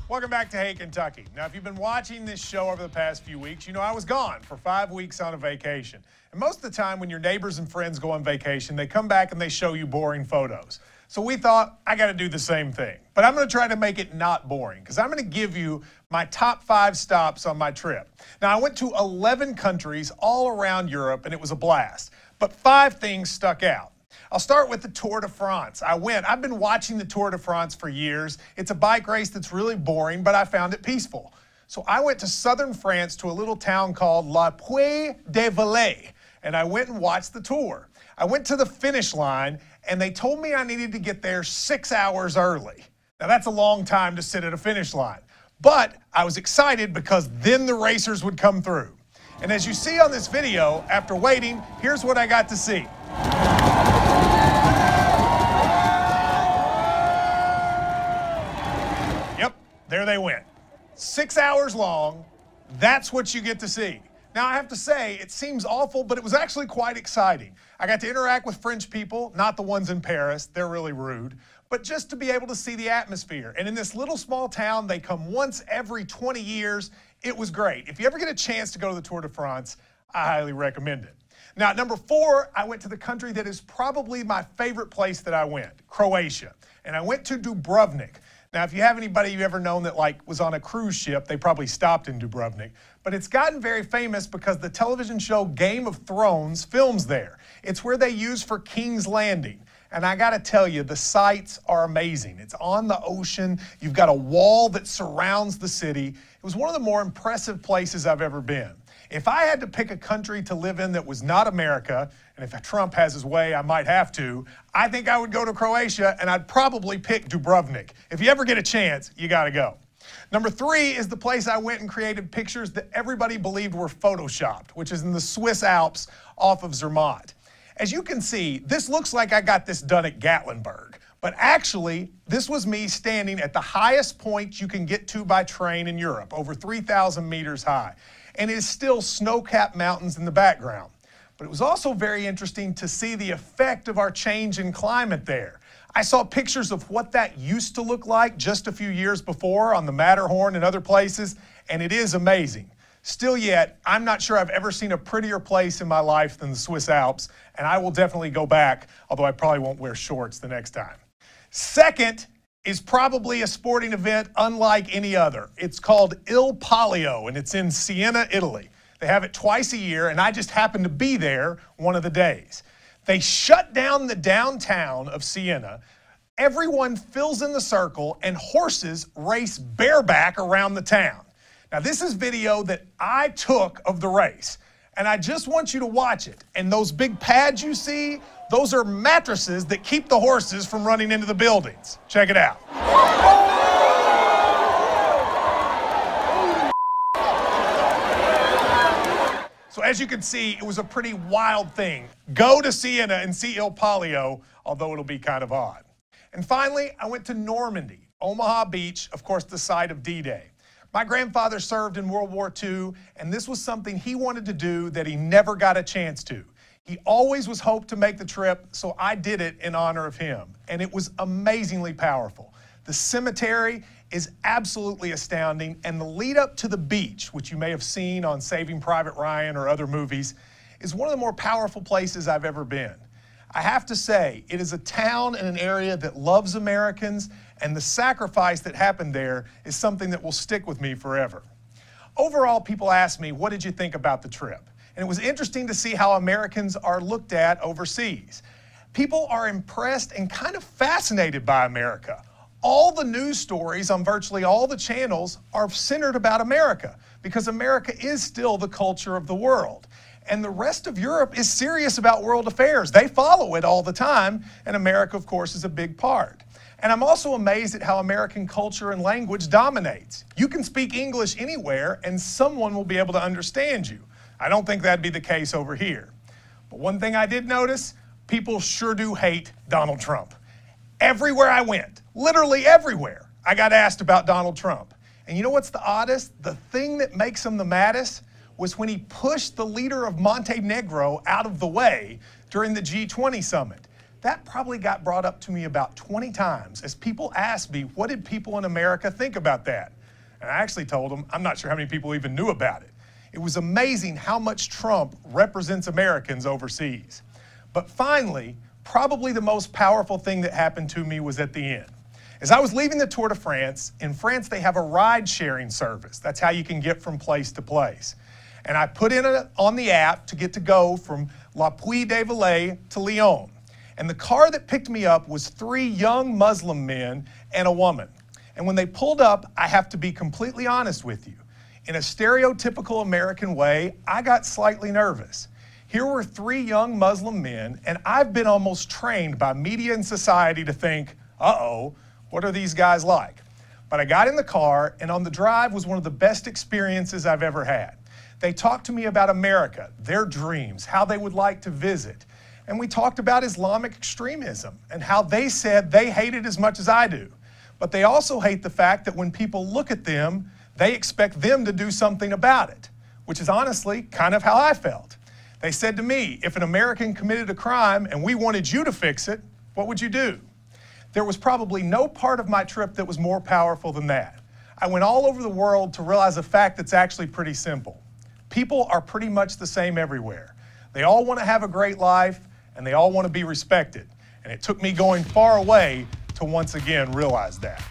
Welcome back to Hey Kentucky. Now, if you've been watching this show over the past few weeks, you know I was gone for 5 weeks on a vacation. And most of the time when your neighbors and friends go on vacation, they come back and they show you boring photos. So we thought, I got to do the same thing. But I'm going to try to make it not boring because I'm going to give you my top 5 stops on my trip. Now, I went to 11 countries all around Europe, and it was a blast. But 5 things stuck out. I'll start with the Tour de France. I've been watching the Tour de France for years. It's a bike race that's really boring, but I found it peaceful. So I went to southern France to a little town called La Puy-de-Velay, and I went and watched the tour. I went to the finish line, and they told me I needed to get there 6 hours early. Now, that's a long time to sit at a finish line. But I was excited because then the racers would come through. And as you see on this video, after waiting, here's what I got to see. Yep, there they went. 6 hours long, that's what you get to see. Now, I have to say, it seems awful, but it was actually quite exciting. I got to interact with French people, not the ones in Paris, they're really rude, but just to be able to see the atmosphere. And in this little small town, they come once every 20 years. It was great. If you ever get a chance to go to the Tour de France, I highly recommend it. Now, at number 4, I went to the country that is probably my favorite place that I went, Croatia. And I went to Dubrovnik. Now, if you have anybody you've ever known that was on a cruise ship, they probably stopped in Dubrovnik. But it's gotten very famous because the television show Game of Thrones films there. It's where they use for King's Landing. And I got to tell you, the sights are amazing. It's on the ocean. You've got a wall that surrounds the city. It was one of the more impressive places I've ever been. If I had to pick a country to live in that was not America, and if Trump has his way, I might have to, I think I would go to Croatia, and I'd probably pick Dubrovnik. If you ever get a chance, you got to go. Number 3 is the place I went and created pictures that everybody believed were photoshopped, which is in the Swiss Alps off of Zermatt. As you can see, this looks like I got this done at Gatlinburg, but actually, this was me standing at the highest point you can get to by train in Europe, over 3,000 meters high. And it is still snow-capped mountains in the background. But it was also very interesting to see the effect of our change in climate there. I saw pictures of what that used to look like just a few years before on the Matterhorn and other places, and it is amazing. Still yet, I'm not sure I've ever seen a prettier place in my life than the Swiss Alps, and I will definitely go back, although I probably won't wear shorts the next time. Second is probably a sporting event unlike any other. It's called Il Palio, and it's in Siena, Italy. They have it twice a year, and I just happened to be there one of the days. They shut down the downtown of Siena. Everyone fills in the circle, and horses race bareback around the town. Now, this is video that I took of the race, and I just want you to watch it. And those big pads you see, those are mattresses that keep the horses from running into the buildings. Check it out. So as you can see, it was a pretty wild thing. Go to Siena and see Il Palio, although it'll be kind of odd. And finally, I went to Normandy, Omaha Beach, of course, the site of D-Day. My grandfather served in World War II, and this was something he wanted to do that he never got a chance to. He always was hoped to make the trip, so I did it in honor of him. And it was amazingly powerful. The cemetery is absolutely astounding, and the lead up to the beach, which you may have seen on Saving Private Ryan or other movies, is one of the more powerful places I've ever been. I have to say, it is a town and an area that loves Americans, and the sacrifice that happened there is something that will stick with me forever. Overall, people ask me, what did you think about the trip? And it was interesting to see how Americans are looked at overseas. People are impressed and kind of fascinated by America. All the news stories on virtually all the channels are centered about America because America is still the culture of the world. And the rest of Europe is serious about world affairs. They follow it all the time, and America, of course, is a big part. And I'm also amazed at how American culture and language dominates. You can speak English anywhere, and someone will be able to understand you. I don't think that'd be the case over here. But one thing I did notice, people sure do hate Donald Trump. Everywhere I went, literally everywhere, I got asked about Donald Trump. And you know what's the oddest? The thing that makes him the maddest was when he pushed the leader of Montenegro out of the way during the G20 summit. That probably got brought up to me about 20 times as people asked me, what did people in America think about that? And I actually told them, I'm not sure how many people even knew about it. It was amazing how much Trump represents Americans overseas. But finally, probably the most powerful thing that happened to me was at the end. As I was leaving the Tour de France, in France they have a ride-sharing service. That's how you can get from place to place. And I put in on the app to get to go from La Puy-de-Velay to Lyon. And the car that picked me up was 3 young Muslim men and a woman. And when they pulled up, I have to be completely honest with you. In a stereotypical American way, I got slightly nervous. Here were 3 young Muslim men, and I've been almost trained by media and society to think, uh-oh, what are these guys like? But I got in the car, and on the drive was one of the best experiences I've ever had. They talked to me about America, their dreams, how they would like to visit. And we talked about Islamic extremism and how they said they hate it as much as I do. But they also hate the fact that when people look at them, they expect them to do something about it, which is honestly kind of how I felt. They said to me, if an American committed a crime and we wanted you to fix it, what would you do? There was probably no part of my trip that was more powerful than that. I went all over the world to realize a fact that's actually pretty simple. People are pretty much the same everywhere. They all want to have a great life, and they all want to be respected. And it took me going far away to once again realize that.